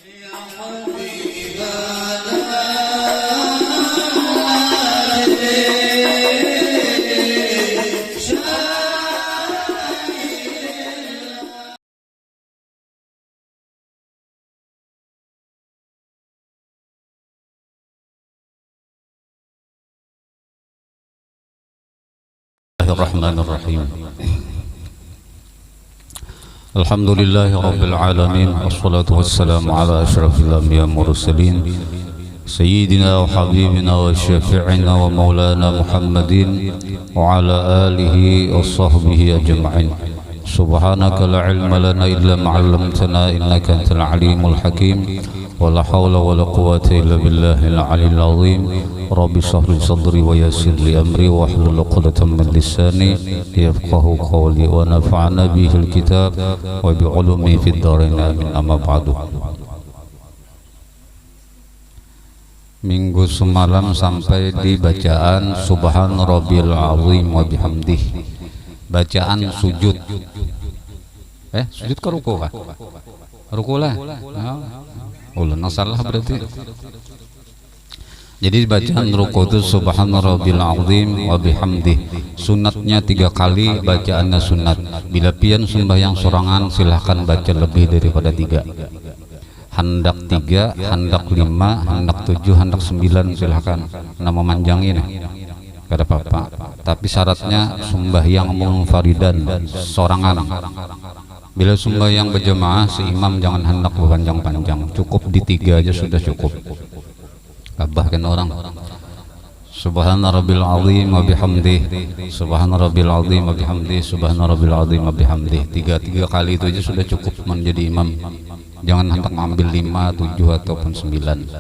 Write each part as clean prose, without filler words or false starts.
Bismillahirrahmanirrahim. Alhamdulillahi rabbil alamin, wassalatu wassalamu ala asyrafil anbiya mursalin sayyidina wa habibina wa syafi'ina wa maulana Muhammadin wa ala alihi wa sahbihi ajma'in. Subhanaka la ilma lana illa ma 'allamtana innaka antal alimul hakim. Wala hawla wala quwwata illa billahil aliyyil azim. Rabbi shrah li sadri wa yassir li amri wa hlul 'uqdatam min lisani yafqahu qawli wa nafa'na bihil kitab wa bi 'ulumi fid dharain amin. Amma ba'du. Minggu semalam sampai di bacaan Subhan Rabbil Azim wa bihamdih. Bacaan sujud. Sujud ke ruku kah? Ruku lah. Ulah salah berarti. Jadi bacaan ruku itu Subhan Rabbil Azim wa bihamdih. Sunatnya 3 kali, bacaannya sunat. Bila pian sembahyang sorangan silahkan baca lebih daripada 3. Hendak 3, hendak 5, hendak 7, hendak 9 silahkan. Nama manjangin kada apa-apa. Tapi syaratnya sembahyang munfaridan sorangan. Bila sembahyang berjamaah si imam jangan hendak panjang-panjang. Cukup di 3 aja sudah cukup. Bahkan orang Subhana Rabbil Azim wa bihamdih, Subhana Rabbil Azim wa bihamdih, Subhana Rabbil Azim wa bihamdih. 3 kali itu aja sudah cukup menjadi imam. Jangan hendak mengambil 5, 7 ataupun 9.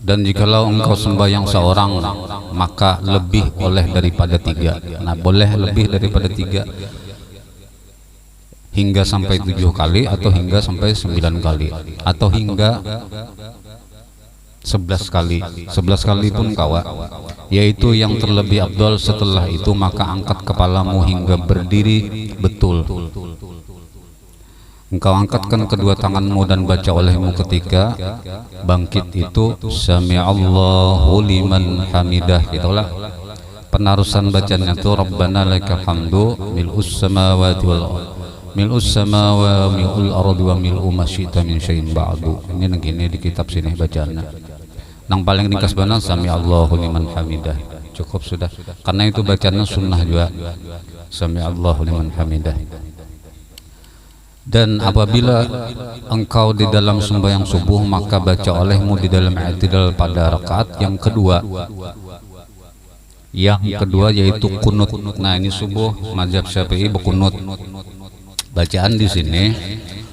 Dan jikalau engkau sembahyang seorang maka lebih boleh daripada 3. Nah, boleh lebih daripada 3 hingga sampai 7 kali atau hingga sampai 9 kali atau hingga 11 kali. 11 kali pun kawa, yaitu yang terlebih afdal. Setelah itu maka angkat kepalamu hingga berdiri betul. Engkau angkatkan kedua tanganmu dan baca olehmu ketika bangkit itu Sami'allahu liman hamidah. Itulah penarusan bacanya itu Rabbana lakal hamdu mil'us samawati wal mil'us samawati wa mil'ul ardi wa mil'u ma syi'ta min syai'in ba'du. Ini begini di kitab sini bacaannya. Nang paling ringkas benar Sami'allahu liman hamidah. Cukup sudah. Karena itu bacaannya sunnah juga. Sami'allahu liman hamidah. Dan apabila engkau di dalam sembahyang subuh maka baca olehmu di dalam i'tidal pada rakaat yang kedua. Yang kedua yaitu kunut. Nah, ini subuh mazhab Syafi'i berkunut. Bacaan di sini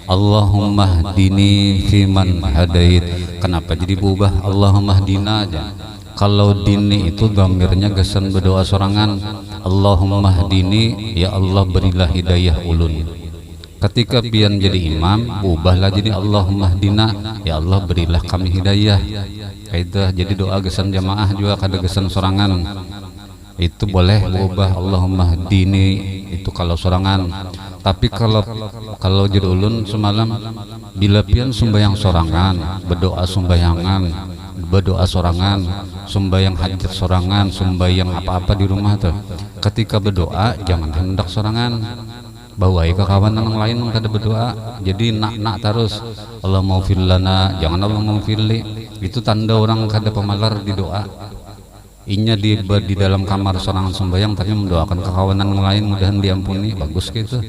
Allahumma hdini fiman hadait. Kenapa jadi berubah Allahumma hdina aja? Kalau dini itu dhamirnya gesan berdoa sorangan. Allahumma hdini, ya Allah berilah hidayah ulun. Ketika pian jadi imam, ubahlah jadi Allahumma hdina, ya Allah berilah kami hidayah. Kaidah jadi doa gesan jamaah juga kada gesan sorangan. Itu boleh ubah Allahumma hdini itu kalau sorangan. Tapi kalau jadi ulun semalam bila pian sembahyang sorangan, berdoa sembayangan, berdoa sorangan, sembahyang hajat sorangan, sembahyang apa-apa di rumah tuh. Ketika berdoa jangan hendak sorangan. Bawai ke kawan yang lain kada berdoa, jadi nak terus Allah maufir lana, jangan Allah maufirli. Itu tanda orang kada pemalar di doa. Inya di dalam kamar sorangan sembahyang tapi mendoakan ke kawanan yang lain mudahan diampuni, bagus gitu.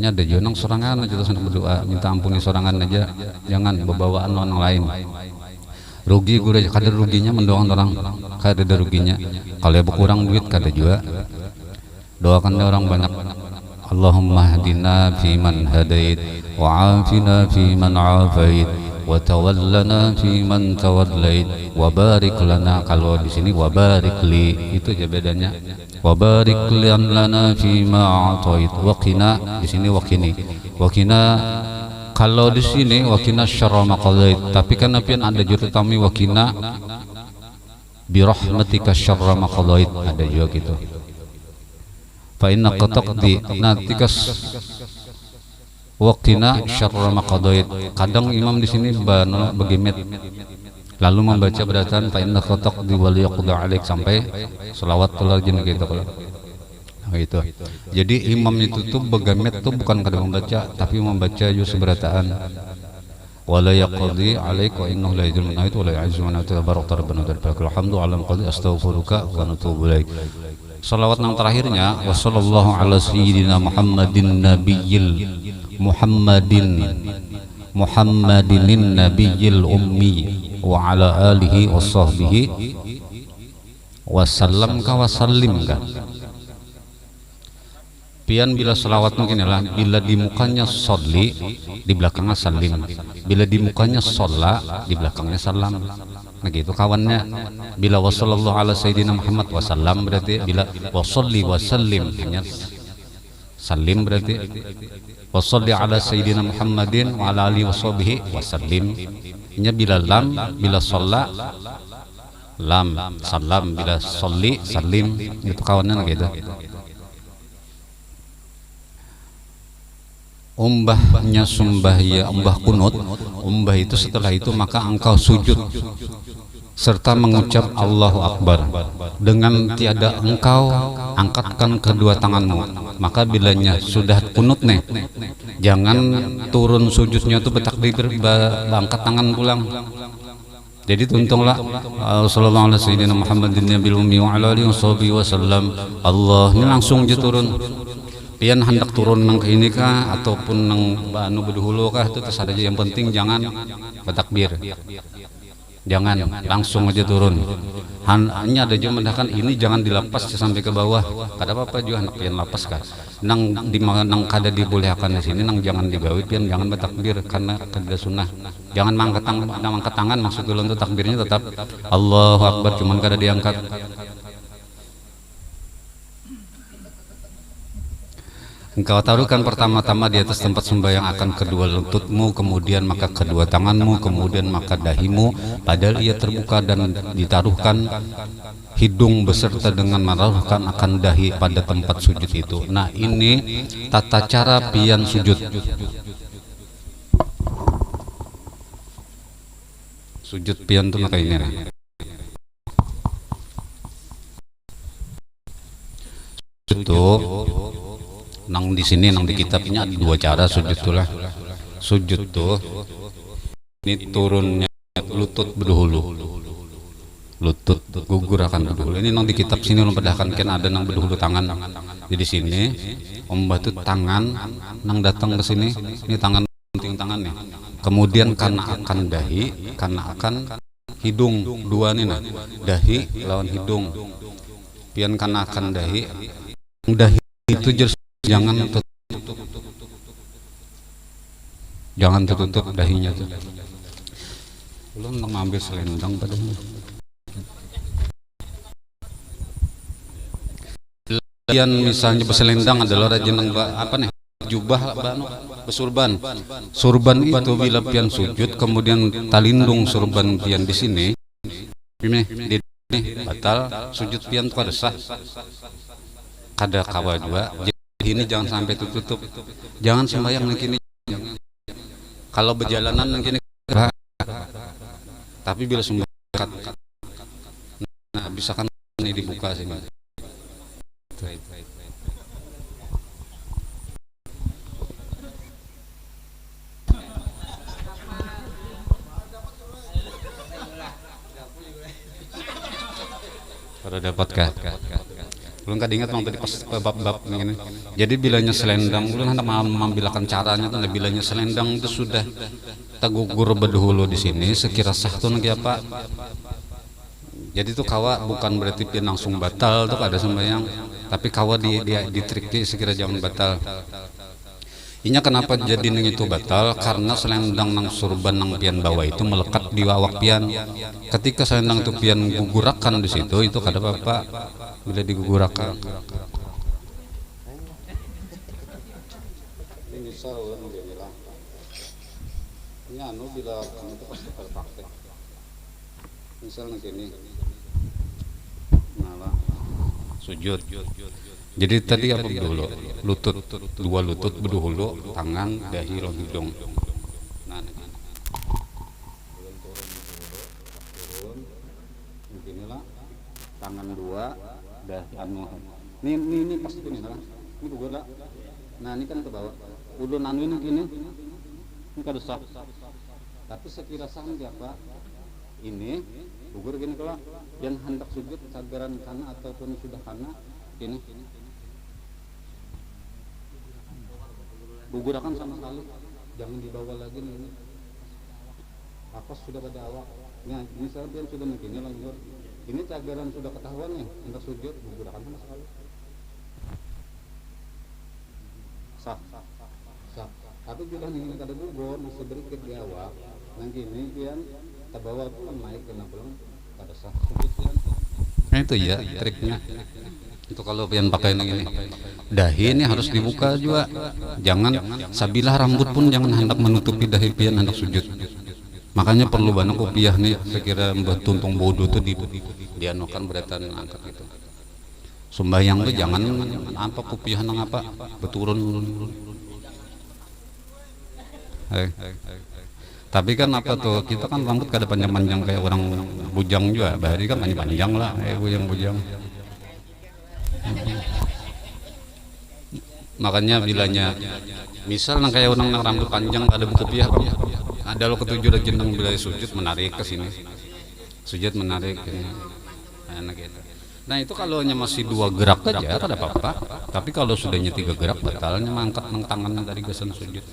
Nya ada jonang sorangan aja terus berdoa minta ampuni sorangan aja, jangan bebawaan orang lain. Rugi gue kada ruginya mendoakan orang, kada ada ruginya. Kalau ya berkurang duit kada juga. Doakan orang banyak. Allahumma hdina fiman hadait wa afina fiman afait wa tawallana fiman tawallait wa barik lana. Kalau di sini wa barik li itu aja bedanya. Wa barik lana fima atait wa qina, di sini wa qini. Wa qina kalau di sini wa qina syarra ma qadait, tapi kan napian ada juru tami wa qina bi rahmatika syarra ma qadait, ada juga gitu. Fa inna qataqdi, nah tikas waqtina syarra ma qadait. Kadang imam di sini begimet lalu membaca bacaan fa inna taqdi wa yaqdi alaik sampai selawat lagi gitu kalau gitu. Jadi imam itu tuh begamet tuh bukan kadang membaca tapi membaca juz berataan wala yaqdi alaik wa innahu la yadul manait wa la ya'izzu man tabarak rabbana dzal hamdu ala qadi astaghfiruka wa natubu ilaik. Salawat yang terakhirnya wa sallallahu ala sayyidina Muhammadin Muhammadin nabiyil ummi wa ala alihi wa sahbihi wa sallam ka wa sallim ka. Pian bila salawat mungkin lah bila di mukanya sholli di belakangnya salim, bila di mukanya sholla di belakangnya salam. Nah gitu kawannya. Bila wassallallahu ala sayyidina Muhammad wasallam berarti bila wassalli wasallim hanya salim berarti wassalli ala sayyidina Muhammadin wa ala alihi washabihi wasallim. Nya bila lam bila sholla lam salam, bila sholli salim itu kawannya gitu. Umbahnya sumbah ya umbah kunut, umbah itu setelah itu maka engkau sujud serta mengucap Allahu Akbar dengan tiada engkau angkatkan kedua tanganmu. Maka bilanya sudah kunut nih jangan turun sujudnya tuh bertakbir angkat tangan pulang. Jadi tuntunglah sallallahu alaihi wasallam Muhammadin nabil ummi wa ala alihi wasallam. Allah ini langsung aja turun. Pian hendak turun nang ke ini kah ataupun nang anu bedahulu kah itu terserah aja, yang penting jangan bertakbir, jangan langsung aja turun. Hanya ada juga mendahkan ini jangan dilepas sampai ke bawah. Kada apa juga hendak pian lepas kah nang di nang kada dibolehkan di sini nang jangan digawe pian jangan bertakbir karena kada sunnah. Jangan mangkat tangan maksud ulun itu takbirnya tetap Allahu Akbar cuman kada diangkat. Engkau taruhkan pertama-tama di atas tempat sembahyang akan kedua lututmu, kemudian maka kedua tanganmu, kemudian maka dahimu, padahal ia terbuka, dan ditaruhkan hidung beserta dengan menaruhkan akan dahi pada tempat sujud itu. Nah ini tata cara pian sujud. Sujud pian tuh kayak ini nah. Sujud nang di sini nang di kitabnya ada dua cara sujud tuh lah. Sujud tuh ini turunnya lutut berdahulu, lutut gugur akan berdahulu. Ini nang di kitab sini belum pedahkan kan ada nang berdahulu tangan. Jadi sini ombah tuh tangan nang datang ke sini, ini tangan penting tangan nih. Kemudian karena akan dahi, karena akan hidung dua nih nah. Dahi lawan hidung. Pian karena akan dahi itu jelas jangan tertutup dahinya tuh. Belum mengambil selendang padanya. Yang misalnya berselendang adalah rajin apa nih? Jubah besurban. Surban itu bila pian sujud kemudian talindung surban pian di sini. Ini batal sujud pian kada sah. Kada kawa juga. Ini jangan sampai tutup, jangan sembahyang nang kini. Kalau berjalanan nang kini, tapi bila sembahyang, nah bisa kan ini dibuka sih. Pada dapatkah? Belum kada ingat tadi pas bab-bab ini. Jadi bilanya selendang, ulun hendak mengambilkan caranya tuh. Bilanya selendang itu sudah tagugur berdahulu di sini, sekira sah tuh nang apa. Jadi tuh kawa bukan berarti pian langsung batal tuh kada sembahyang, tapi kawa di triki sekira jangan batal. Inya kenapa jadi nang itu batal? Karena selendang nang surban nang pian bawa itu melekat di awak pian. Ketika selendang itu pian gugurakan di situ itu kada apa-apa bila digugurakan. Ini salah ini anu bila itu pasti terpakai. Misalnya gini. Nah, sujud. Jadi tadi apa dulu? Lutut, dua lutut berdahulu, tangan, dahi, hidung. Nah, turun, beginilah, tangan dua, dahi anu. Ini pasti ini lah. Ini gugur lah. Nah ini kan ke bawah. Ulun anu ini gini, ini kada sah. Tapi sekira sah siapa? Ini gugur gini kalau yang hendak sujud cagaran kana ataupun sudah kana ini gugur akan sama sekali, jangan dibawa lagi nih. Apa sudah pada awak? Nah ini saya sudah begini lanjut. Ini cagaran sudah ketahuan nih hendak sujud gugur akan sama sekali. Sah. Tapi bila ini kada gugur masih berikut di awak, nanti ini pian terbawa pun naik kena belum kada sah sujud pian. Nah itu ya triknya. Itu kalau pian pakai ini dahi ini harus dibuka juga. Jangan sabilah rambut pun jangan hendak menutupi dahi pian hendak sujud. Makanya perlu banyak kopiah nih. Saya kira Mbah Tuntung Bodo tuh dianukan beratan angkat itu. Sembahyang tuh jangan apa kopiah nang apa beturun. Tapi kan apa tuh kita kan rambut kada panjang-panjang kayak orang bujang juga. Bahari kan panjang-panjang lah kayak bujang-bujang. Makanya bilanya misal nang kayak orang rambut panjang ada kopiah ada lo ketujuh rajin nang bila sujud menarik ke sini. Sujud menarik ini. Enak gitu. Nah itu kalau hanya masih dua gerak aja kada apa-apa. Tapi kalau sudahnya tiga gerak batalnya mangkat nang tangannya dari gesan sujud.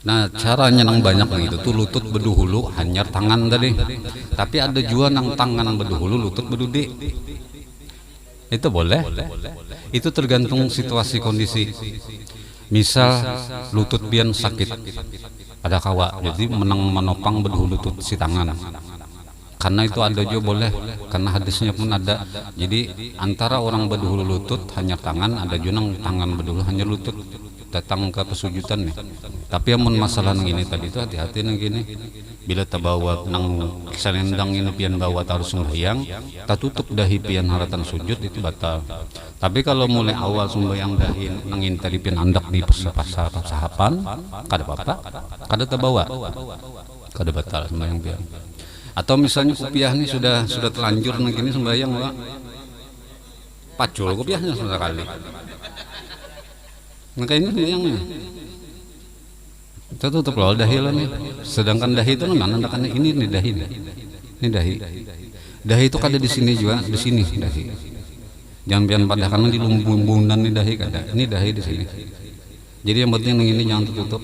Nah caranya nang banyak gitu tuh lutut beduhulu hanyar tangan tadi. Tapi ada juga nang tangan beduhulu lutut bedudi. Itu boleh. Itu tergantung situasi kondisi. Misal lutut pian sakit ada kawa jadi menopang beduhulu lutut si tangan. Karena itu ada juga boleh, karena hadisnya pun ada. Jadi antara orang beduhulu lutut hanya tangan, ada juga tangan beduhulu hanya lutut datang ke pesujudan nih. Tapi amun masalah nang ini tadi itu hati-hati nang gini. Bila terbawa nang selendang ini pian bawa taruh sembahyang, tak tutup dahi pian haratan sujud itu batal. Tapi kalau mulai awal sembahyang dahi nang ini tadi pian andak di pasahapan, kada apa-apa, kada terbawa, kada batal sembahyang pian. Atau misalnya kopiah ini sudah terlanjur nang gini sembahyang Pak. Pacul kopiahnya sekali. Nah kayak ini sembahyangnya. Kita tutup loh dahi lah nih. Sedangkan dahi itu mana? Ini nih dahi. Ini dahi. Dahi itu kada di sini juga, di sini dahi. Jangan pian pada karena di lumbung-lumbungan nih dahi kada. Ini dahi di sini. Jadi yang penting nang ini jangan tertutup.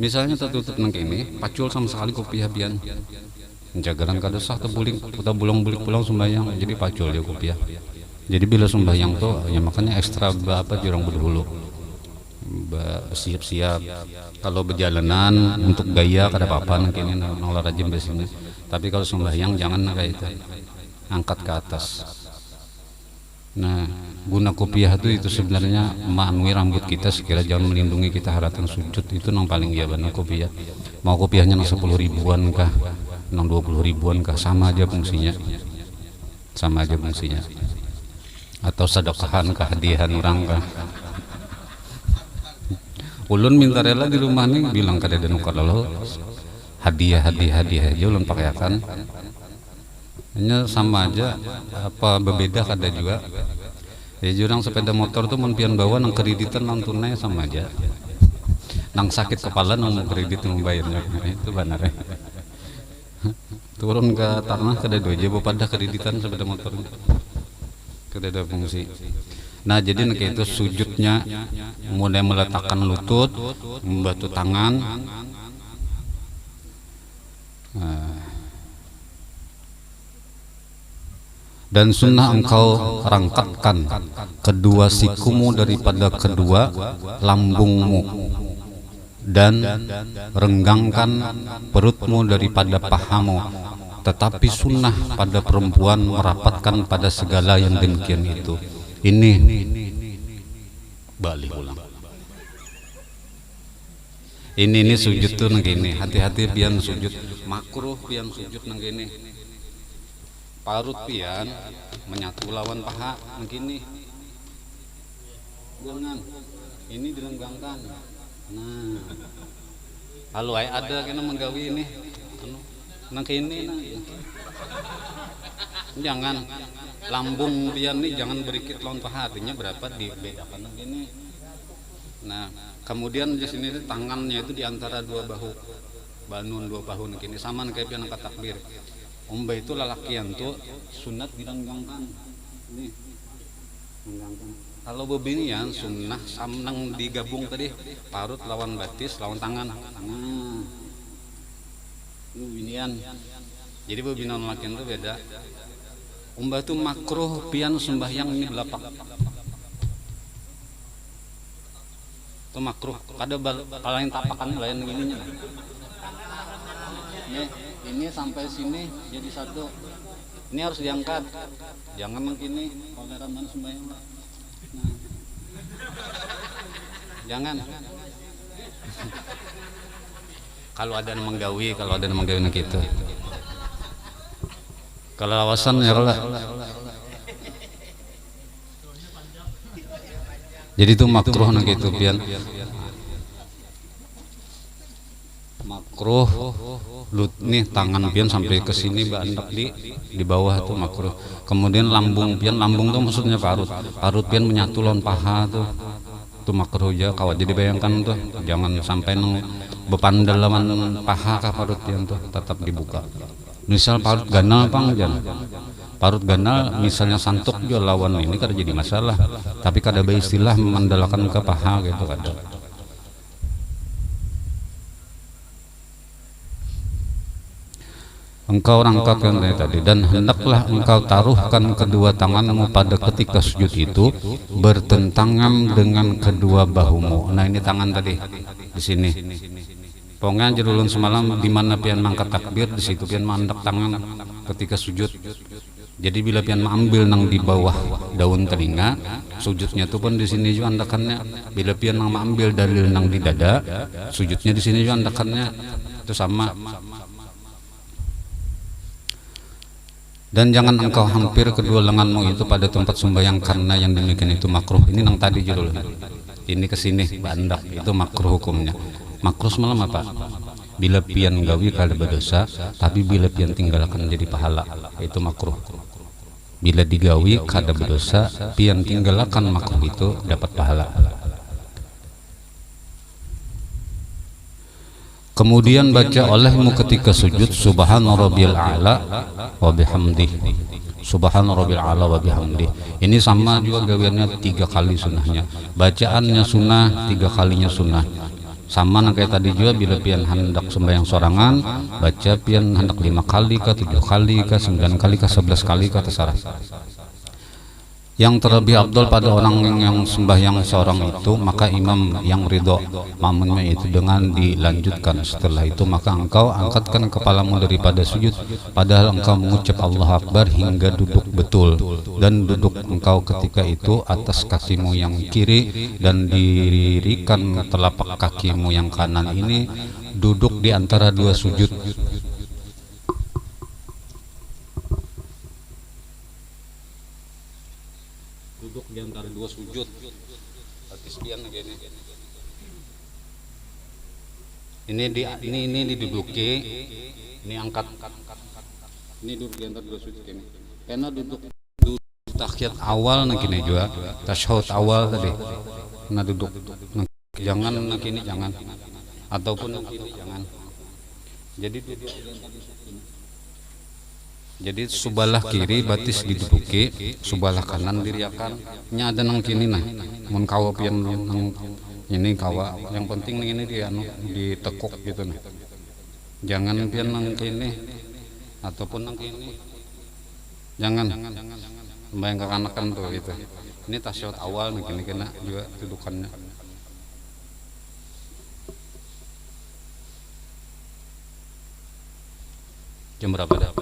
Misalnya tertutup nang ini, pacul sama sekali kopiah pian. Jagaran kada sah terbuling, kita bulang-bulik pulang sembahyang, jadi pacul dia kopiah. Jadi bila sembahyang tuh, ya makanya ekstra apa jurang berdahulu. Siap-siap. Kalau berjalanan untuk gaya kada apa-apa nang kini nang rajin biasanya. Tapi kalau sembahyang jangan kayak itu. Angkat ke atas. Nah, guna kopiah itu sebenarnya memenuhi rambut kita sekira jangan melindungi kita haratan sujud itu nang paling iya benar kopiah. Mau kopiahnya nang 10 ribuan kah, nang 20 ribuan kah sama aja fungsinya. Sama aja fungsinya. Atau sedekahan kah, hadiahan orang kah. Ulun minta rela di rumah nih bilang kada ada nukar lo hadiah aja ulun pakaikan. Hanya sama aja apa berbeda kada juga. Ya jurang sepeda motor tuh menpian bawa nang kreditan nang tunai sama aja. Nang sakit kepala nang mau kredit nang bayarnya itu benar ya. Turun ke tanah kada doja pada kreditan sepeda motor. Kada ada fungsi. Nah jadi nek itu sujudnya mulai meletakkan lutut, membatu tangan. Dan sunnah engkau rangkatkan kedua sikumu daripada kedua lambungmu dan renggangkan perutmu daripada pahamu. Tetapi sunnah pada perempuan merapatkan pada segala yang demikian itu. Ini balik ulang. Ini sujud tuh nang gini. Hati-hati pian sujud makruh pian sujud nang gini. parut pian menyatu lawan paha begini. Jangan ini dilenggangkan. Nah, kalau ada kena menggawi ini nang kini nah. Jangan lambung pian nih jangan berikit lawan paha, artinya berapa dibedakan begini. Nah, kemudian di sini tangannya itu di antara dua bahu, banun dua bahu begini, sama kayak pian angkat takbir. Umba itu lalakian tuh sunat dilenggangkan. Nih, lenggangkan. Kalau bebinian sunnah samnang digabung tadi parut lawan batis lawan tangan. Tangan. Ini binian. Jadi bebinan lakian tuh beda. Umba itu makruh pian sembahyang ini belapak. Itu makruh. Kada lain tapakan lain gininya. Ini sampai sini jadi satu. Ini harus diangkat. Jangan begini kalau raman sembahyang. Nah. Jangan. Kalau ada yang menggawi, gitu. Kalau awasan ya kalau. Jadi itu makruh nah gitu pian. Makruh nih tangan pian sampai ke sini bandak di bawah tuh makruh. Kemudian lambung pian, lambung tuh maksudnya parut pian menyatu lawan paha tuh makruh aja. Kawat jadi bayangkan tuh jangan sampai nang bepandal lawan paha kah parut pian tuh tetap dibuka. Misal parut ganal pang jangan parut ganal misalnya santuk juga lawan ini kada jadi masalah, tapi kada baik istilah memandalkan ke paha gitu kada. Engkau rangkakan tadi, dan hendaklah engkau taruhkan kedua tanganmu pada ketika sujud itu bertentangan dengan kedua bahumu. Nah ini tangan tadi di sini. Pokoknya jerulun semalam di mana pian mangkat takbir di situ pian mandek tangan ketika sujud. Jadi bila pian mengambil nang di bawah daun telinga, sujudnya itu pun di sini juga andakannya. Bila pian mengambil dalil nang di dada, sujudnya di sini juga andakannya. Itu sama. Dan jangan engkau hampir kedua lenganmu itu pada tempat sembahyang karena yang demikian itu makruh. Ini nang tadi judul. Ini kesini bandak itu makruh hukumnya. Makruh semalam apa? Bila pian gawi kada berdosa, tapi bila pian tinggalkan jadi pahala itu makruh. Bila digawi kada berdosa, pian tinggalkan makruh itu dapat pahala. Kemudian baca olehmu ketika sujud subhana rabbiyal a'la wa bihamdihi. Subhana rabbiyal a'la wa bihamdihi. Ini sama juga gawiannya 3 kali sunnahnya. Bacaannya sunnah, 3 kalinya sunnah. Sama kayak tadi juga bila pian hendak sembahyang sorangan, baca pian hendak 5 kali kah, 7 kali kah, 9 kali kah, 11 kali kah terserah. Yang terlebih abdul pada orang yang sembahyang seorang itu, maka imam yang ridho makmumnya itu dengan dilanjutkan. Setelah itu maka engkau angkatkan kepalamu daripada sujud, padahal engkau mengucap Allah Akbar hingga duduk betul, dan duduk engkau ketika itu atas kakimu yang kiri, dan dirikan telapak kakimu yang kanan ini duduk di antara 2 sujud. Duduk di antara 2 sujud. Batis pian begini. Ini diduduki, ini angkat. Ini duduk di antara 2 sujud ini. Karena duduk tahiyat awal nah gini juga, tasyahud awal tadi. Nah duduk. Jangan nah gini jangan. Ataupun nah gini jangan. Jadi duduk di antara 2 sujud ini. Jadi sebelah kiri batis diduduki, sebelah kanan diriakan. Nya ada nang kini nah, mun kawa pian nang ini kawa. Yang penting ini dia ditekuk gitu nah. Jangan pian nang kini ataupun nang kini. Jangan. Sembahyang kekanakan tuh gitu. Ini tasyahud awal nih kini kena juga dudukannya. Jam berapa dah?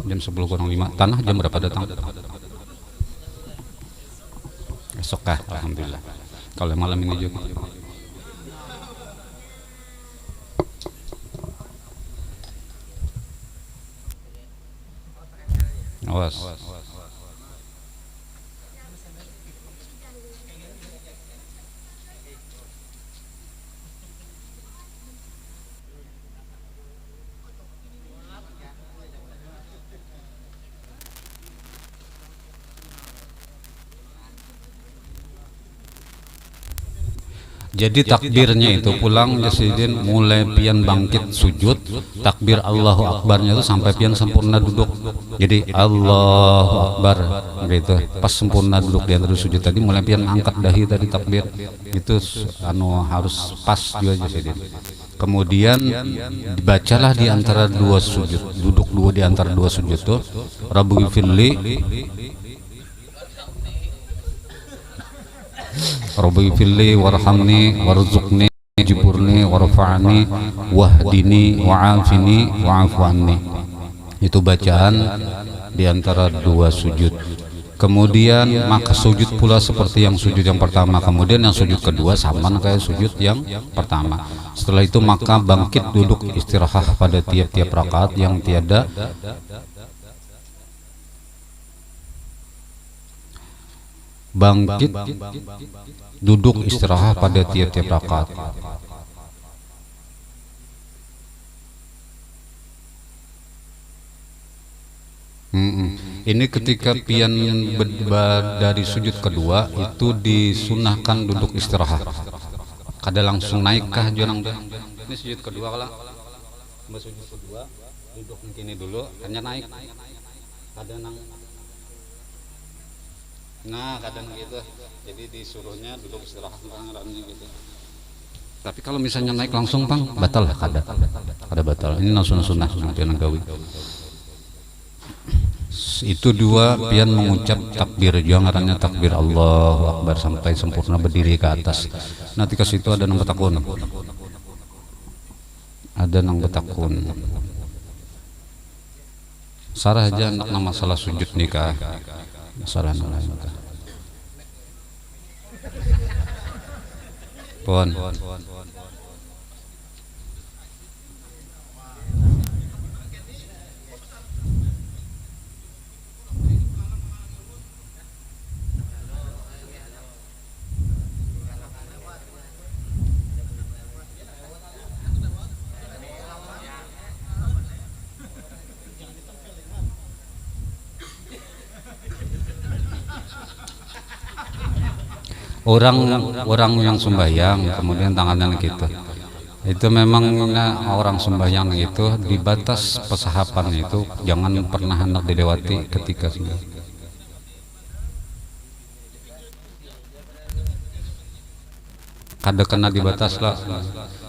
Jam 10.05. Tanah jam berapa datang? Esok kah? Alhamdulillah. Kalau malam ini juga. awas. Jadi takbirnya itu pulang Jasidin mulai pian bangkit sujud, takbir Allahu Akbarnya itu sampai pian sempurna duduk. Jadi Allahu Akbar gitu. Pas sempurna duduk di antara sujud tadi mulai pian angkat dahi tadi takbir. Itu harus pas juga Jasidin. Kemudian dibacalah di antara dua sujud, duduk dua di antara dua sujud tuh Rabbighfirli Rabbighfirli warhamni warzuqni jiburni warfa'ni wahdini wa'afini wa'afu anni. Itu bacaan di antara dua sujud. Kemudian maka sujud pula seperti yang sujud yang pertama. Kemudian yang sujud kedua sama kayak sujud yang pertama. Setelah itu maka bangkit duduk istirahat pada tiap-tiap rakaat yang tiada bangkit duduk istirahat pada tiap-tiap rakaat. Ini ketika pian dari sujud kedua itu disunahkan duduk istirahat. Kada langsung naik kah jonang teh? Ini sujud kedua kalau sujud kedua duduk begini dulu, hanya naik. Kada nang. Nah, kadang gitu. Jadi disuruhnya duduk istirahat gitu. Tapi kalau misalnya naik langsung Pang, batal lah kada batal. Ini langsung sunnah pian gawi. Itu dua pian mengucap takbir, jangannya takbir Allahu Akbar sampai sempurna berdiri ke atas. Nanti ke situ ada nang betakun. Ada nang betakun. Sarah aja anak nama masalah sujud nikah. Masalah nikah. Pon. Orang yang sembahyang kemudian tangannya gitu, itu memang orang sembahyang itu di batas pesahapan itu jangan pernah hendak dilewati ketika sembahyang. Kada kena di batas lah.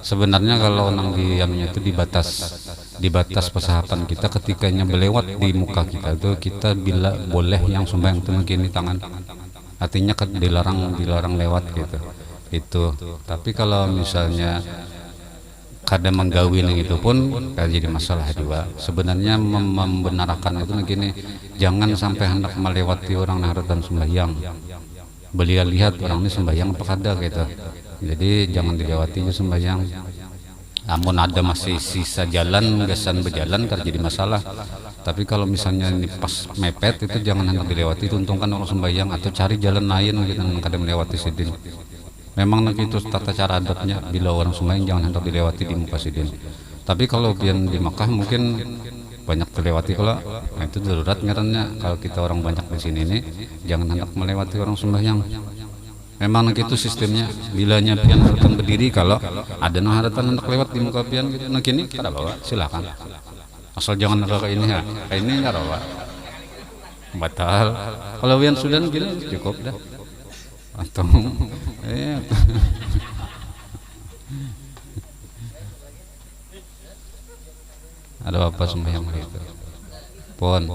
Sebenarnya kalau orang diamnya itu di batas pesahapan kita ketikanya berlewat di muka kita itu kita bila boleh yang sembahyang itu begini tangan. Artinya dilarang lewat gitu. Itu. Tapi kalau misalnya kada menggawi itu pun kada jadi masalah juga. Sebenarnya membenarkan itu begini, jangan sampai hendak melewati orang haratan sembahyang. Beliau lihat orang ini sembahyang apa kada gitu. Jadi jangan dilewati sembahyang. Namun ada masih sisa jalan, gesan berjalan kada jadi masalah. Tapi kalau misalnya ini pas mepet itu jangan hendak dilewati, tuntungkan orang sembahyang atau cari jalan lain gitu kada melewati sidin. Memang nanti itu tata cara adatnya bila orang sembahyang jangan hendak dilewati di muka sidin. Tapi kalau pian di Makkah mungkin banyak terlewati kalau nah itu darurat ngarannya. Kalau kita orang banyak di sini nih jangan hendak melewati orang sembahyang. Memang itu sistemnya. Bilanya pian haratan berdiri kalau ada no haratan hendak lewat di muka pian gitu. Nah kini kada bawa silakan. Asal jangan ada kayak ini ya. Kayak ini kada bawa. Batal. Kalau pian sudah gini cukup dah. Atau ada apa sembahyang itu? Pon.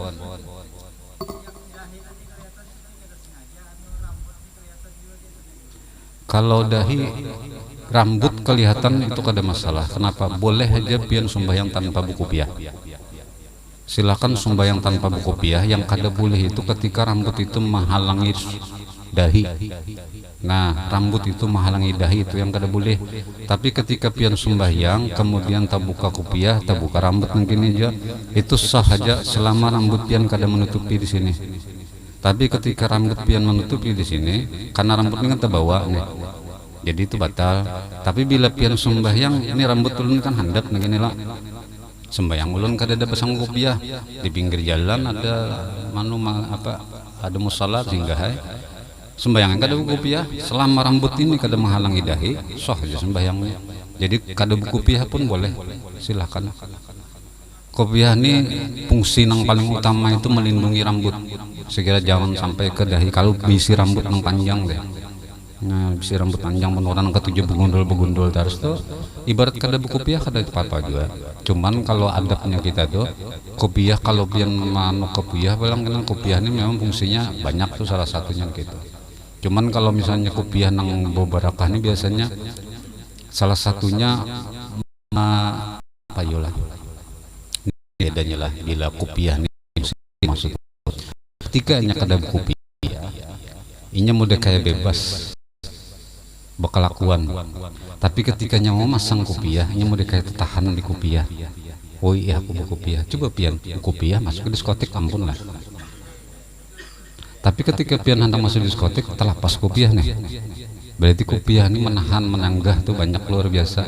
Kalau dahi rambut kelihatan itu kada masalah. Kenapa? Boleh aja pian sembahyang tanpa buku piah. Silakan sembahyang tanpa buku piah. Yang kada boleh itu ketika rambut itu menghalangi dahi. Nah, rambut itu menghalangi dahi, itu yang kada boleh. Tapi ketika pian sembahyang kemudian tabuka kopiah, tabuka rambut mungkin aja, itu sah aja selama rambut pian kada menutupi di sini. Tapi ketika rambut pian menutupi di sini, karena rambut ini kan terbawa nih, jadi itu batal. Tapi bila pian sembahyang, ini rambut ulun kan handap begini lah. Sembahyang ulun kada ada pasang kopiah, di pinggir jalan ada ada musala sehingga sembahyang kada buku kopiah, selama rambut ini kada menghalangi dahi, sah aja sembahyangnya. Jadi kada buku kopiah pun boleh, silahkan. Kopiah ini fungsi yang paling utama itu melindungi rambut, segera jangan sampai ke dahi. Kalau bisi rambut yang panjang deh, nah bisi rambut panjang menuran ke 7 begundul terus tuh, ibarat kada buku kopiah kada apa-apa juga. Cuman kalau adabnya kita tuh kopiah, kalau pian manu kopiah, bilang kenal kopiah ini memang fungsinya banyak tuh, salah satunya gitu. Cuman kalau misalnya kopiah nang barakah ini biasanya salah satunya apa yola bedanya lah bila kopiah ini maksud ketika hanya kada kopiah inya mudah kayak bebas berkelakuan, tapi ketika nyawa masang kopiah inya mudah kayak tertahan di kopiah. Oh iya aku kopiah, coba pian kopiah masuk ke diskotik ampun lah. Tapi ketika pian hendak masuk diskotik terlepas kopiah nih, berarti kopiah ini menahan menanggah tuh banyak luar biasa.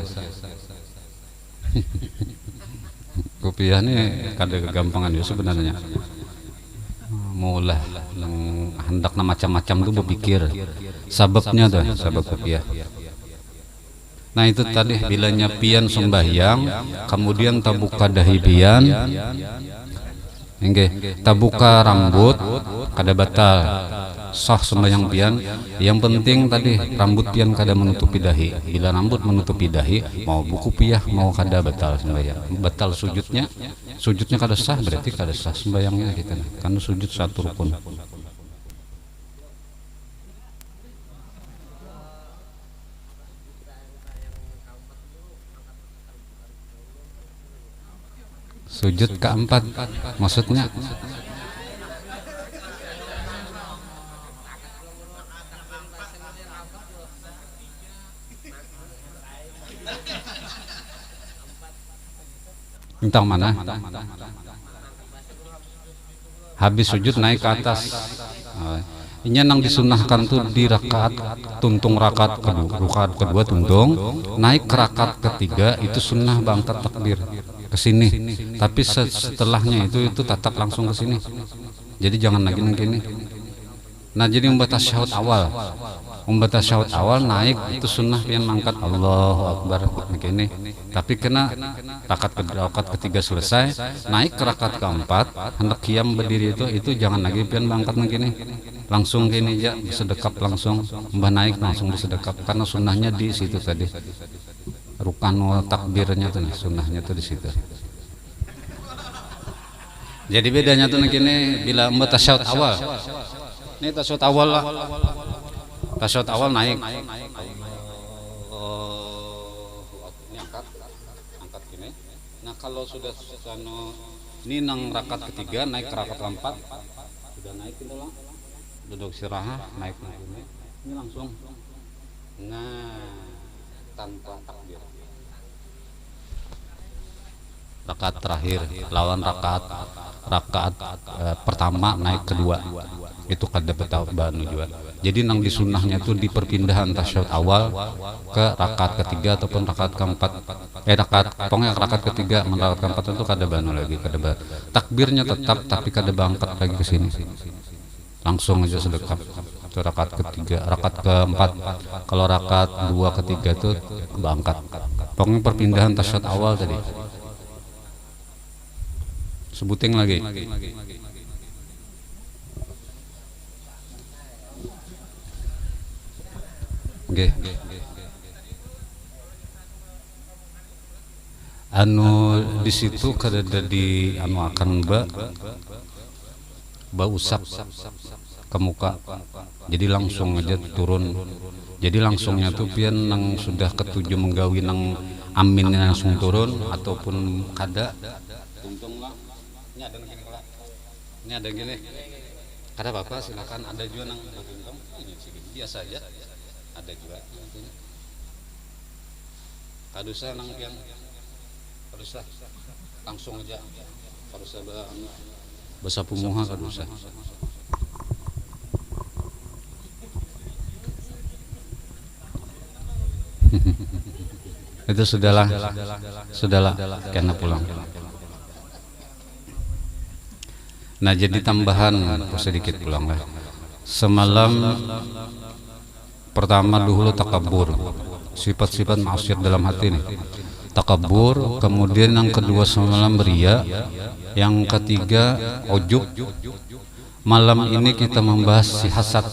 Kopiah ini kada kegampangan ya sebenarnya. Mulah hendak macam-macam tuh berpikir sababnya tuh, sabab kopiah. Nah itu tadi bilanya pian sembahyang kemudian tabuka dahi pian, tabuka rambut kada batal, sah sembahyang pian. Yang penting tadi rambut pian kada menutupi dahi. Bila rambut menutupi dahi, mau buku piah mau kada batal sembahyang. Batal sujudnya kada sah, berarti kada sah sembahyangnya kita. Karena sujud satu rukun. Sujud keempat maksudnya tentang mana? Habis sujud naik ke atas. Ini yang disunahkan tuh di rakaat tuntung, rakaat kedua tuntung, naik ke rakaat ketiga itu sunnah bangkat takbir ke sini. Tapi setelahnya itu tetap langsung ke sini. Jadi jangan lagi gini. Nah jadi membatas syahud awal. Membatas syahud awal naik itu sunnah pian mangkat Allahu Akbar begini. Tapi kena rakaat ketiga selesai, naik ke rakaat keempat, hendak qiyam berdiri itu jangan lagi pian mangkat begini. Langsung gini aja sedekap langsung, mbah naik langsung disedekap karena sunnahnya di situ tadi. Rukanu takbirnya tuh sunnahnya tuh di situ. Jadi bedanya tuh gini bila membatas syahud awal. Ini tasyahud awal lah. Tasyahud awal naik. Ini angkat gini. Nah kalau sudah ini nang rakaat ketiga naik ke rakaat keempat, sudah naik itu lah. Duduk istirahat, naik ini. Ini langsung. Nah, tanpa takbir. Rakaat terakhir lawan rakaat pertama naik kedua. Itu kada banu juga. Jadi nang disunnahnya itu di perpindahan tasyahud awal ke rakaat ketiga ataupun rakaat keempat. Rakaat ketiga men rakaat keempat itu kada banu lagi, takbirnya tetap tapi kada bangkat lagi ke sini. Langsung aja sedekap. Itu rakaat ketiga, rakaat keempat. Kalau rakaat dua ketiga itu bangkat. Pokoknya perpindahan tasyahud awal tadi. Sebutin lagi. Oke. Anu di situ kada di anu akan ba usap ke muka. Jadi langsung aja turun. Jadi langsungnya tuh pian nang sudah ketujuh menggawi nang aminnya langsung turun ataupun kada. Tuntung lah. Ini ada gini. Kada apa-apa, silakan. Ada juga nang ini biasa aja. Ada juga. Kadusa nang yang kadusa langsung aja. Kadusa bahasa pumuha kadusa. Itu sudahlah karena pulang. Nah, jadi tambahan sedikit pulang lah. Semalam pertama dulu takabur, sifat-sifat maksiat dalam hati nih. Takabur, kemudian yang kedua semalam beria, yang ketiga ujub. Malam ini kita membahas si hasad.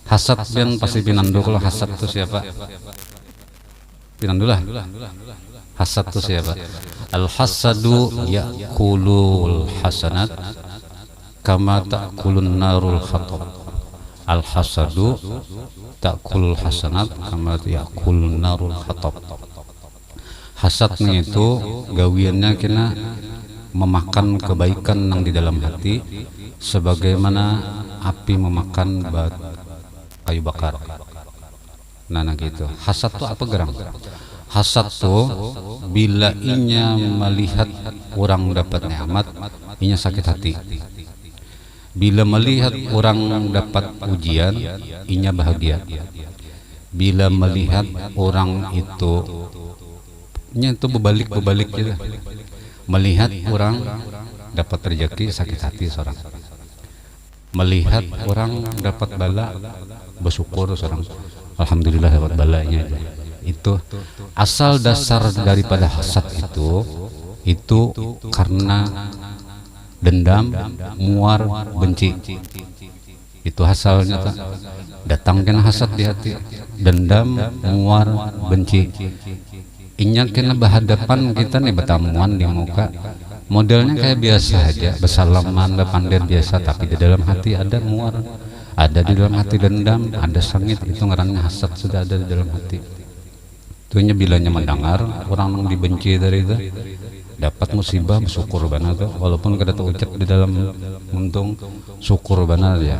Hasad kan pasti pinandu. Kalau hasad itu siapa? Pinandu lah. Hasad itu siapa? Al-hasadu ya'kulul hasanat kama ta'kulun narul khatab. Al-hasadu ta'kulul hasanat kama ya'kulun narul khatab. Hasadnya itu gawiannya kena memakan kebaikan yang di dalam hati sebagaimana api memakan kayu bakar. Nah gitu. Hasad itu apa gerang? Hasad tuh bila inya melihat orang dapat nikmat, inya sakit hati. Bila melihat orang dapat ujian, inya bahagia. Bila melihat orang itu, inya itu berbalik gitu. Melihat orang dapat rezeki, sakit hati seorang. Melihat orang dapat bala, bersyukur seorang. Alhamdulillah dapat balanya. Itu asal dasar daripada hasad itu karena dendam, muar, benci. Itu hasilnya datangkan hasad di hati, dendam, muar, benci. Ingat kena berhadapan kita nih bertamuan di muka, modelnya kayak biasa aja, bersalaman, berpandir biasa, tapi di dalam hati ada muar, ada di dalam hati dendam, ada sengit. Itu ngarannya hasad sudah ada di dalam hati. Tuhnya bilanya mendengar orang yang dibenci dari itu dapat musibah, bersyukur benar tuh, walaupun kada terucap di dalam untung syukur benar ya.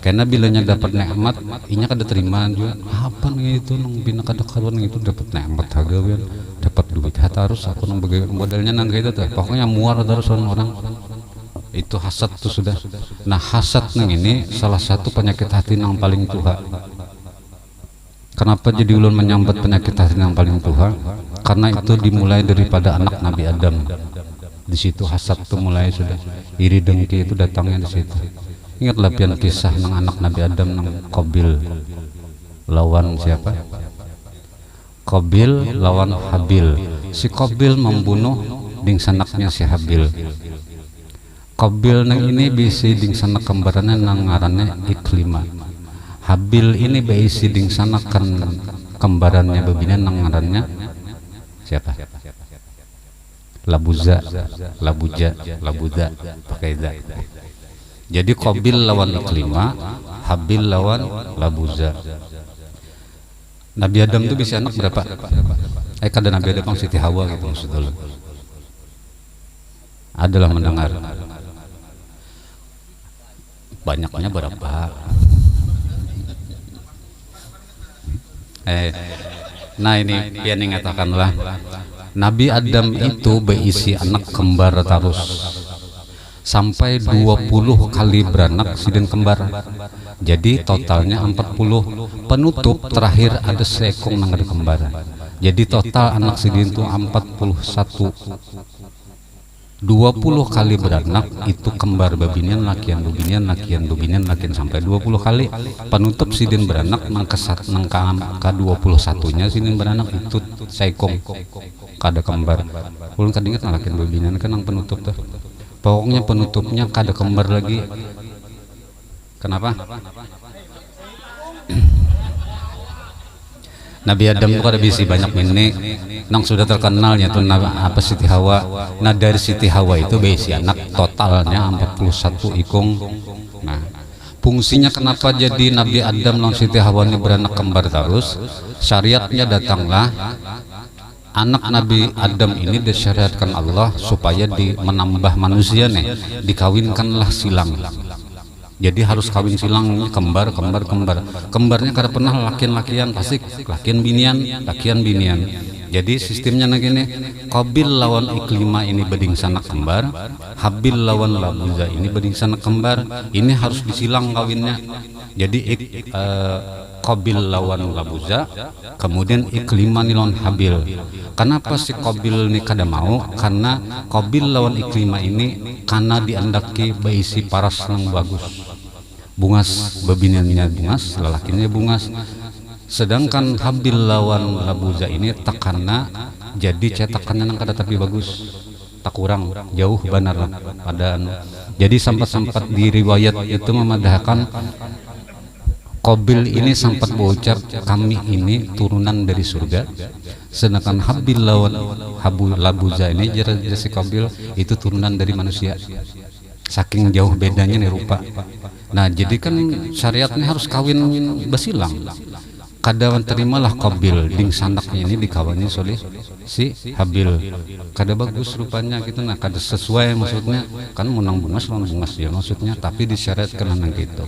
Karena bilanya dapat nikmat, inya kada terima juga. Apa nih itu nang bina kada karuan itu dapat nikmat hagawian, dapat duit harus aku nang bagi modalnya nang gitu tuh. Pokoknya muar terus orang. Itu hasad tuh sudah. Nah, hasad nang ini salah satu penyakit hati nang paling tuha. Kenapa jadi ulun menyambat penyakit hati yang paling tuha? Karena itu dimulai daripada anak Nabi Adam. Di situ hasad itu mulai sudah. Iri dengki itu datangnya di situ. Ingatlah pian kisah nang anak Nabi Adam nang Qabil lawan siapa? Qabil lawan Habil. Si Qabil membunuh ding sanaknya si Habil. Qabil nang ini bisa ding sanak kembarannya nang ngarannya Iklimah. Habil ini beisi ding sana kan kembarannya bebinan nang ngarannya siapa? Labuza, pakai za. Jadi Qabil lawan Iklimah, Habil lawan Labuza. Nabi Adam itu bisa anak berapa? Kada Nabi Adam Siti Hawa gitu maksudnya. Adalah mendengar. Banyaknya berapa? Nah ini pian ngatakanlah Nabi Adam itu berisi anak kembar terus sampai 20 kali beranak sidin kembar. Jadi totalnya 40. Penutup terakhir ada seekong nang ada kembar. Jadi total anak sidin itu 41. 20 kali beranak itu kembar babinian lakian sampai 20 kali. Penutup sidin beranak nangkesat nangka 21 nya sidin beranak itu seekong kada kembar. Ulun kada ingat lakian babinian kan nang penutup tuh. Pokoknya penutupnya kada kembar lagi. Kenapa? Nabi Adam itu ada bisi banyak ini nang sudah terkenalnya tuh apa Siti Hawa. Nah dari Siti Hawa itu bisi anak totalnya 41 ikung. Nah fungsinya kenapa jadi Nabi Adam dan Siti Hawa ini beranak kembar terus? Syariatnya datanglah anak Nabi Adam ini disyariatkan Allah supaya menambah manusia nih, dikawinkanlah silang. Jadi harus kawin silang kembar. Kembarnya kada pernah lakian pasti lakian binian. Jadi sistemnya gini, Qabil lawan Iklima ini beding sanak kembar, Habil lawan Labuza ini beding sanak kembar. Ini harus disilang kawinnya. Jadi Qabil lawan Labuza, kemudian Iklima nih lawan Habil. Kenapa si Qabil ini kada mau? Karena Qabil lawan Iklima ini karena diandaki baisi paras yang bagus, bungas bebiniannya bungas, lelakinya bungas. Sedangkan Habil lawan Labuza ini takana jadi cetakannya nang kada tapi bagus, tak kurang jauh benar lah pada jadi sempat di riwayat itu memadahkan Qabil ini sempat berucap kami ini turunan dari surga, sedangkan Habil lawan Labuza ini si Qabil itu turunan dari manusia. Saking jauh bedanya nih rupa. Nah jadi kan syariatnya harus kawin besilang. Kada terimalah Qabil ding sanaknya ini dikawini oleh si Habil. Kada bagus rupanya gitu, nah kada sesuai maksudnya kan menang bungas lawan bungas ya maksudnya, tapi disyariatkan nang gitu.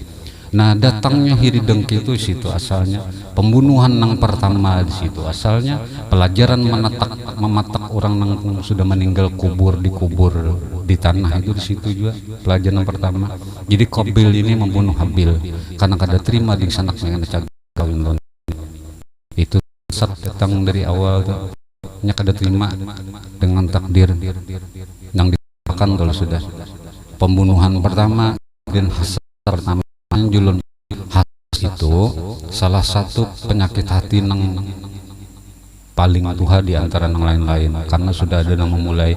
Nah datangnya hiri dengki itu situ asalnya, pembunuhan yang pertama di situ asalnya, pelajaran mematak orang yang sudah meninggal dikubur di tanah itu di situ juga pelajaran yang pertama. Jadi Qabil ini membunuh Habil karena kada terima di sanak dengan kawin itu saat datang dari awal tuh nya kada terima dengan takdir yang dikatakan kalau sudah pembunuhan pertama dan hasad pertama. Julun hati itu salah satu penyakit hati yang paling tuha di antara yang lain-lain, karena sudah ada yang mulai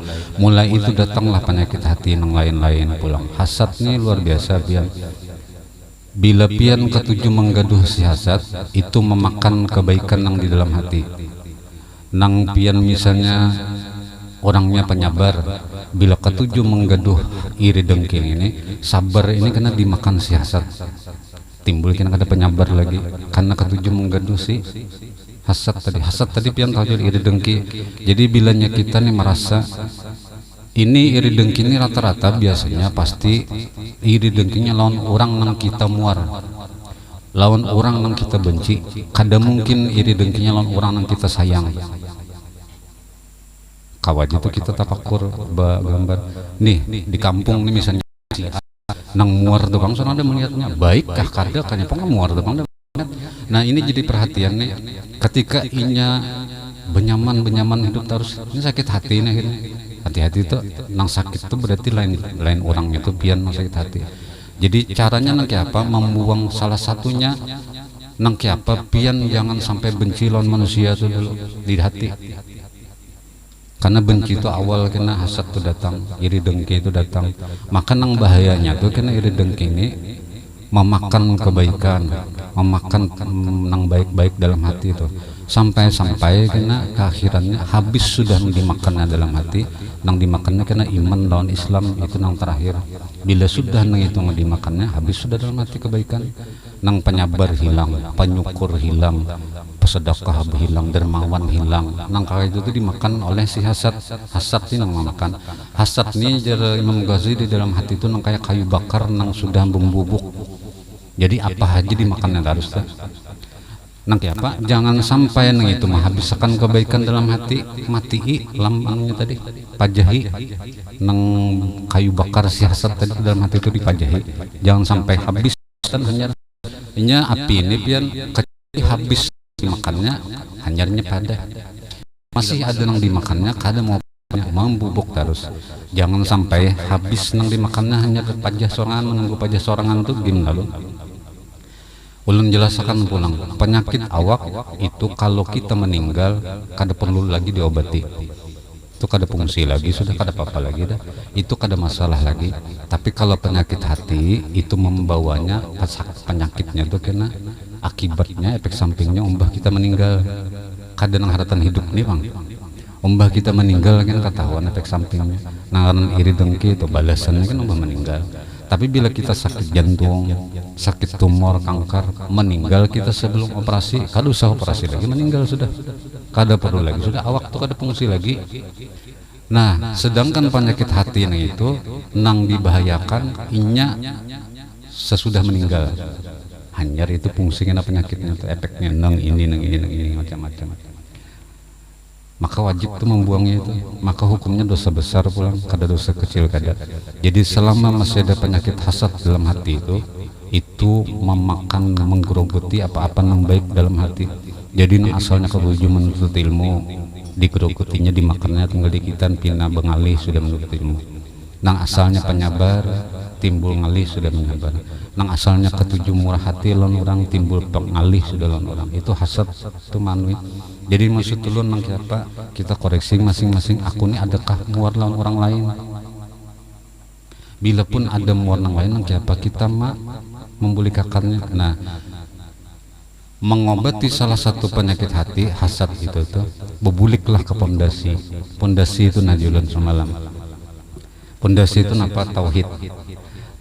itu datanglah penyakit hati yang lain-lain pulang. Hasad ini luar biasa pian. Bila pian ketujuh menggaduh si hasad itu memakan kebaikan yang di dalam hati. Nang pian misalnya orangnya penyabar, bila ketujuh menggaduh iri dengki ini, sabar ini kena dimakan si hasad, timbul kena ada penyabar lagi karena ketujuh menggaduh si hasad tadi pian tahu iri dengki. Jadi bilanya kita nih merasa ini iri dengki ini rata-rata biasanya pasti iri dengkinya lawan orang yang kita muar, lawan orang yang kita benci. Kada mungkin iri dengkinya lawan orang yang kita sayang. Kawat itu kita tapakur gambar nih di kampung nih misalnya nang muar tukang sono ada melihatnya baik kah kada kanya pengemuar tukang. Nah ini jadi perhatian nih ketika inya benyaman hidup terus ini sakit hati nih, hati-hati itu nang sakit itu berarti lain orangnya itu pian nang sakit hati. Jadi caranya nang apa membuang salah satunya nang apa pian jangan sampai benci lawan manusia itu dulu di hati. Karena benci itu awal kena hasad itu datang, iri dengki itu datang. Maka nang bahayanya tuh kena iri dengki ini memakan kebaikan, memakan nang baik-baik dalam hati itu. Sampai kena keakhirannya habis sudah dimakannya dalam hati, nang dimakannya kena iman lawan Islam itu nang terakhir. Bila sudah nang itu dimakannya habis sudah dalam hati kebaikan, nang penyabar hilang, penyukur hilang, pesedekah hilang, dermawan hilang. Nang kayak itu dimakan oleh si hasad. Hasad ini nang makan. Hasad ini jar Imam Ghazali di dalam hati itu nang kayak kayu bakar nang sudah membubuk. Jadi apa aja dimakannya harus dah. Nang apa? Jangan sampai nang itu menghabiskan kebaikan dalam hati, matii lambangnya tadi, pajahi. Nang kayu bakar si hasad tadi dalam hati itu dipajahi. Jangan sampai habis dan hanya api ini pian habis dimakannya hanyarnya pada masih ada nang dimakannya kada mau membubuk terus. Jangan sampai habis nang dimakannya hanya pajah sorangan, menunggu pajah sorangan tuh gini lalu ulun jelaskan pulang penyakit awak itu kalau kita meninggal kada perlu lagi diobati, itu kada fungsi lagi, sudah kada apa-apa lagi dah, itu kada masalah lagi. Tapi kalau penyakit hati itu membawanya penyakitnya itu kena akibatnya efek sampingnya umbah kita meninggal. Kada nang haratan hidup nih bang, umbah kita meninggal kan ketahuan efek sampingnya. Nang iri dengki itu balasannya kan umbah meninggal. Tapi bila kita sakit jantung, sakit tumor, kanker, meninggal kita sebelum operasi, kada usah operasi lagi, meninggal sudah, kada perlu lagi, sudah awak tuh kada fungsi lagi. Nah sedangkan penyakit hati itu nang dibahayakan inya sesudah meninggal. Hanyar itu fungsinya penyakitnya itu efeknya nang ini macam-macam. Maka wajib tuh membuangnya itu. Maka hukumnya dosa besar pulang, kada dosa kecil kada. Jadi selama masih ada penyakit hasad dalam hati itu memakan, menggerogoti apa-apa yang baik dalam hati. Jadi asalnya kebuju menuntut ilmu, digerogotinya, dimakannya, tinggal dikitan pina bengalih sudah menuntut ilmu. Nang asalnya penyabar, timbul ngalih sudah menyabar. Nang asalnya ketujuh murah hati lon orang, timbul pengalih sudah lon orang. Itu hasad itu manwi. Jadi maksud ulun nang siapa kita koreksi masing-masing, aku ini adakah muar lawan orang lain. Bila pun ada muar nang lain nang siapa kita membulikakannya. Nah, mengobati salah satu penyakit hati hasad itu tuh bebuliklah ke pondasi. Pondasi itu najulan semalam. Pondasi itu apa? Tauhid.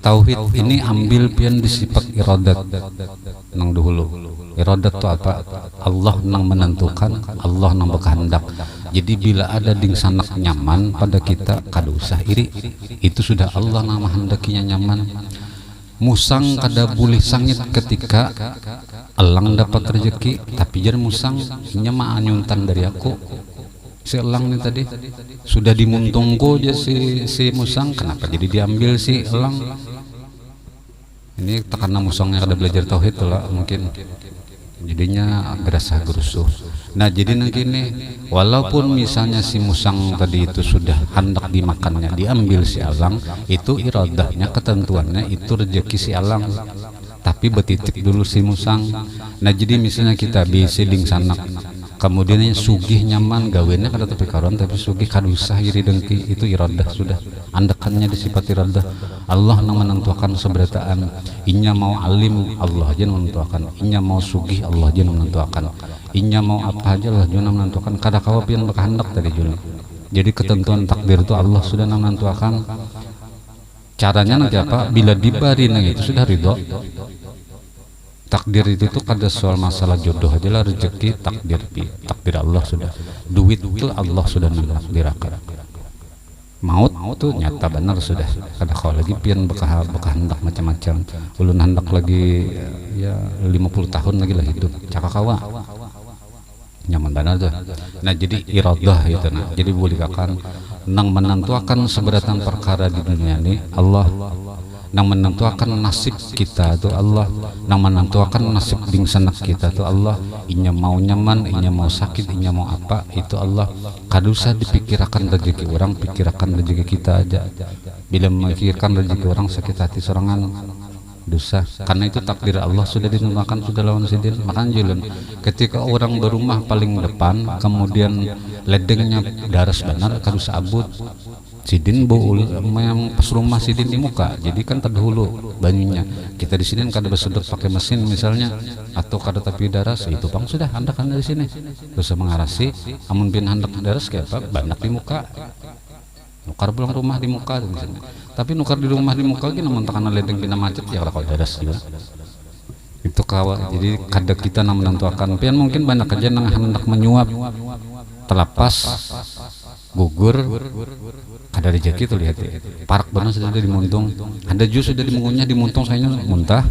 Tauhid ini ambil pian di sifat iradat nang dahulu. Iradat itu apa? Allah nang menentukan, Allah nang berkehendak. Jadi bila ada ding sanak nyaman pada kita, kada usah iri. Itu sudah Allah nang menghendakinya nyaman. Musang kada boleh sangit ketika elang dapat rezeki, tapi jar musang nyama anyuntan dari aku. Si elang ini tadi sudah dimuntungku aja si musang, kenapa jadi diambil si elang? Ini karena musangnya ada belajar tauhid lah mungkin, jadinya gerasah gerusuh. Nah jadi nanti nih, walaupun misalnya si musang tadi itu sudah hendak dimakannya, diambil si elang, itu iradahnya, ketentuannya itu rezeki si elang, tapi betitik dulu si musang. Nah jadi misalnya kita bisa ding sanak, kemudian sugih nyaman gawinnya kada tapi karon, tapi sugih kadusah iri dengki, itu iradah sudah. Andakannya disifat iradah. Allah nang menentukan seberataan. Inya mau alim, Allah aja menentukan. Inya mau sugih, Allah aja menentukan. Inya mau apa aja lah Juna menentukan. Kada kawa pian berkehendak tadi Juna. Jadi ketentuan takdir itu Allah sudah menentukan. Caranya nanti apa? Bila dibari nang itu sudah ridho. Takdir itu tuh kada soal masalah jodoh aja lah, rezeki takdir Allah sudah. Duit itu Allah sudah menakdirkan. Maut tuh nyata benar sudah. Kada kau lagi pian hendak macam-macam. Ulun hendak lagi ya 50 tahun lagi lah hidup. Cakakawa nyaman benar tuh. Nah jadi iradah itu nah. Jadi boleh kakan nang menentukan seberatan perkara di dunia ini Allah. Nang menentukan nasib kita itu Allah. Nang menentukan nasib ding sanak kita itu Allah. Inya mau nyaman, inya mau sakit, inya mau apa, itu Allah. Kadusa dipikirkan rezeki orang, pikirkan rezeki kita aja. Bila memikirkan rezeki orang sakit hati sorangan, dosa. Karena itu takdir Allah sudah ditentukan, sudah lawan sidin. Makanya julun, ketika orang berumah paling depan, kemudian ledengnya daras benar, kadusa abut. Sidin boul yang pas rumah sidin di muka, jadi kan terdahulu banyunya. Kita di sini kada bersedot pakai mesin misalnya, atau kada tapi daras, itu bang sudah hendak di sini. Terus mengarasi, amun pin hendak daras kayak apa? Banyak di muka. Nukar pulang rumah di muka misalnya. Tapi nukar di rumah di muka gini namun tekanan ledeng pina macet ya kalau daras juga. Itu kawa. Jadi kada kita nang menentukan. Pian mungkin banyak aja nang hendak menyuap, telapas, gugur. Ada rezeki tuh lihat ya. Parak benar sudah dimuntung. Ada jus sudah dimungunya dimuntung sayanya muntah.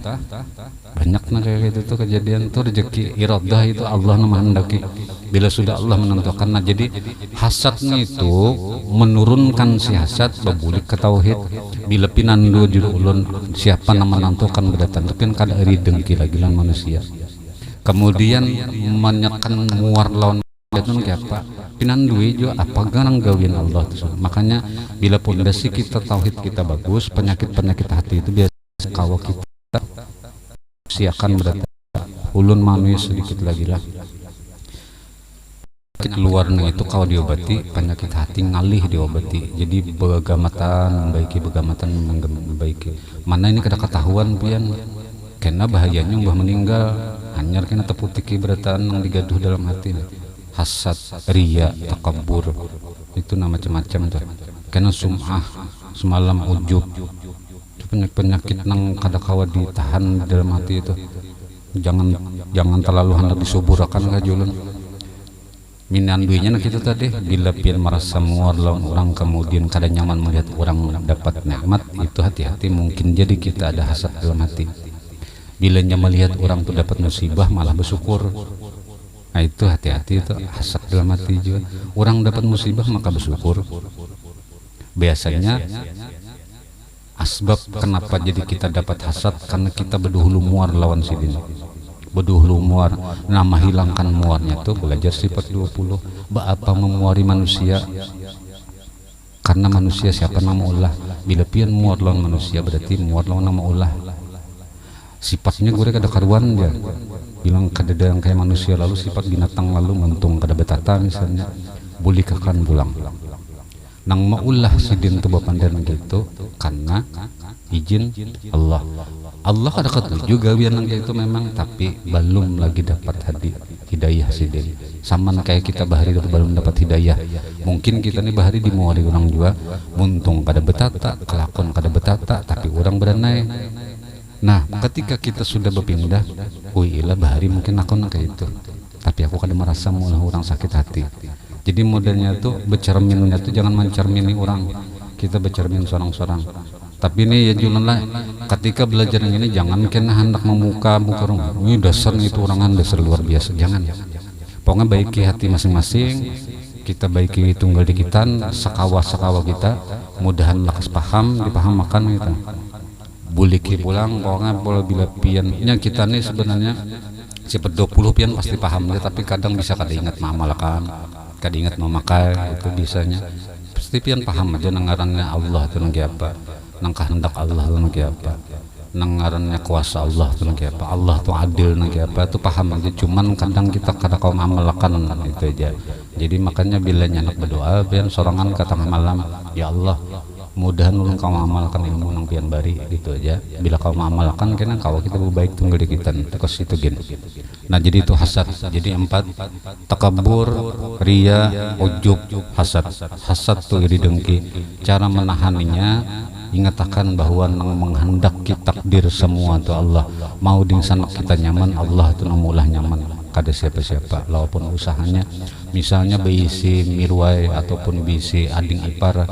Banyak nah kayak gitu tuh kejadian tuh rezeki iradah itu Allah nama hendaki. Bila sudah Allah menentukan. Nah jadi hasadnya itu menurunkan si hasad bebulik ke tauhid. Bila pinandu ulun siapa nama menentukan berdatang tapi kan kada iri dengki lagi lan manusia. Kemudian menyekan muar lawan itu apa? Pinandui juga apa garang gawin Allah tuh. Makanya bila pondasi kita tauhid kita bagus, penyakit hati itu biasa kawa kita siakan berdatang. Ulun manusia sedikit lagi lah. Penyakit luarnya itu kalau diobati, penyakit hati ngalih diobati. Jadi begamatan membaiki. Mana ini kada ketahuan pian. Karena bahayanya mbah meninggal, hanyar kena teputiki berataan yang digaduh dalam hati. Hasad, riya, takabur, itu nama macam-macam tuh. Karena sum'ah, semalam ujub, itu penyakit nang kadakawa ditahan dalam hati itu. Jangan terlalu hendak disuburakan kajulun. minanduinya nak kita tadi bila pian merasa muar lawan orang kemudian kada nyaman melihat orang dapat nikmat, itu hati-hati mungkin jadi kita ada hasad dalam hati. Bilanya melihat orang tuh dapat musibah malah bersyukur, nah itu hati-hati, itu hasad dalam hati juga. Orang dapat musibah maka bersyukur. Biasanya asbab kenapa jadi kita dapat hasad karena kita berdahulu muar lawan sidin, berdahulu muar. Nama hilangkan muarnya tuh belajar sifat 20. Apa memuari manusia? Karena manusia siapa nama Allah. Bila pian muar lawan manusia berarti muar lawan nama Allah. Sifatnya gue kada karuan dia bilang kada ada yang kayak manusia, lalu sifat binatang lalu mentung kada betata misalnya boleh kakan pulang nang maulah sidin tu bapandan gitu karena izin Allah. Allah kada ketu juga biar nang gitu memang, tapi belum lagi dapat hidayah sidin. Sama kayak kita bahari belum dapat hidayah. Mungkin kita nih bahari dimuari orang juga muntung kada betata, kelakon kada betata, tapi orang beranai. Nah, ketika kita sudah berpindah, ilah bahari mungkin aku kayak itu, tapi aku kadang merasa mulai orang sakit hati. Jadi modelnya tuh bercerminnya tuh jangan mencermini orang, kita bercermin seorang-seorang. Tapi ini ya jualan, ketika belajar yang ini jangan kena hendak memuka muka orang. Ini dasar itu orangan dasar luar biasa, jangan. Pokoknya baiki hati masing-masing, kita baiki tunggal dikitan, sakawa kita, mudahan lakas paham, dipahamakan kita. Buliki pulang, pokoknya bila piannya kita nih sebenarnya cepat 20 pian pasti paham, tapi kadang bisa kada ingat mamalkan, kada ingat memakai, itu bisanya pasti pian paham aja nangarannya Allah itu nang apa, nang kehendak Allah itu nang apa, nangarannya kuasa Allah itu nang apa, Allah itu adil nang apa, itu paham aja. Cuman kadang kita kada kau mamalkan itu aja. Jadi makanya bila nyanak berdoa pian sorangan kata malam, ya Allah mudahan ulun kau amalkan ilmu nang pian bari gitu aja. Bila kau amalkan kena kau kita baik tunggal di kita terus itu gen. Nah jadi itu hasad. Jadi 4 takabur, ria, ujub, hasad. Hasad tuh iri dengki. Cara menahaninya ingatakan bahwa nang menghendaki takdir semua tuh Allah. Mau ding sanak kita nyaman, Allah tuh namulah nyaman. Kada siapa-siapa walaupun usahanya misalnya bisi mirwai ataupun bisi ading ipar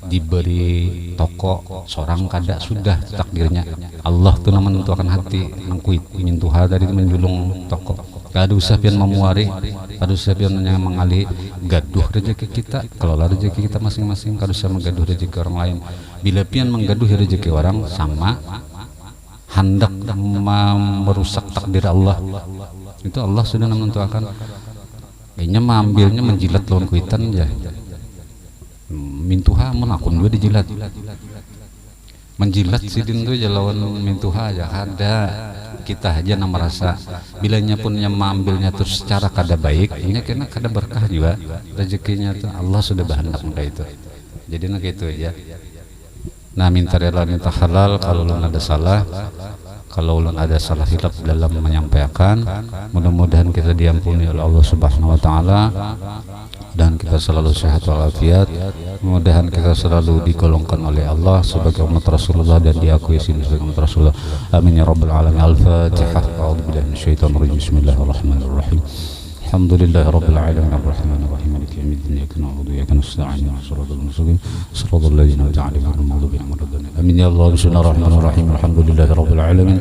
diberi toko seorang kada sudah takdirnya Allah tuh menentukan hati nangkuit menyentuh dari menjulung toko. Kada usah pian memuari, kada usah pian yang mengali gaduh rezeki kita, kelola rezeki kita masing-masing, kada usah menggaduh rezeki orang lain. Bila pian menggaduh rezeki orang sama hendak merusak takdir Allah. Itu Allah sudah menentukan. Kayaknya mengambilnya menjilat lawan kuitan ya. Mintuha mun akun juga dijilat. Menjilat sidin tuh aja lawan mintuha aja ada. Kita aja yang merasa bilanya pun yang mengambilnya terus secara kada baik, ini kena kada berkah juga rezekinya tuh Allah sudah berhendak kayak itu. Jadi nak itu aja. Nah minta rela minta halal kalau ulun ada salah, kalau ulun ada salah hilaf dalam menyampaikan, mudah-mudahan kita diampuni oleh Allah Subhanahu wa taala dan kita selalu sehat walafiat. Mudah-mudahan kita selalu digolongkan oleh Allah sebagai umat Rasulullah dan diakui sebagai umat Rasulullah. Amin ya rabbal alamin. Al-Fatihah. A'udzubillahi minasyaitonir rajim. Bismillahirrahmanirrahim. Alhamdulillahi rabbil alamin arrahmanir rahim maliki yaumiddin iyyaka na'budu wa iyyaka nasta'in ihdinas siratal mustaqim siratal ladzina an'amta 'alaihim ghairil maghdubi 'alaihim waladdallin. Amin ya Allah. Bismillahirrahmanirrahim. Alhamdulillahi rabbil alamin.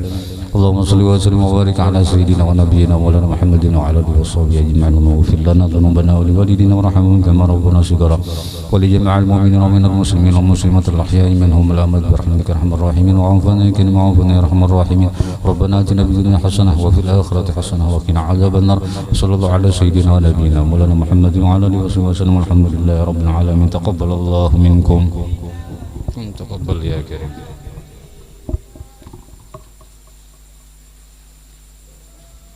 Allahumma shalli wa sallim wa barik ala sayyidina wa nabiyyina maulana Muhammadin wa ala alihi washabihi ajma'in. Waghfir lana dhunubana wa liwalidina warhamhum kama rabbuna shighara wa li jami'il mu'minina wa minal muslimin wal muslimat al ahya'i minhum wal amwat bi rahmatika arhamar rahimin wa 'afina kama 'afina ya arhamar rahimin. Rabbana atina fid dunya hasanah wa fil akhirati hasanah wa qina 'adzabannar. Sallallahu ala sayyidina wa nabiyyina maulana Muhammadin wa ala alihi wasallam. Alhamdulillahi rabbil alamin. Taqabbalallahu minkum. Taqabbal ya karim.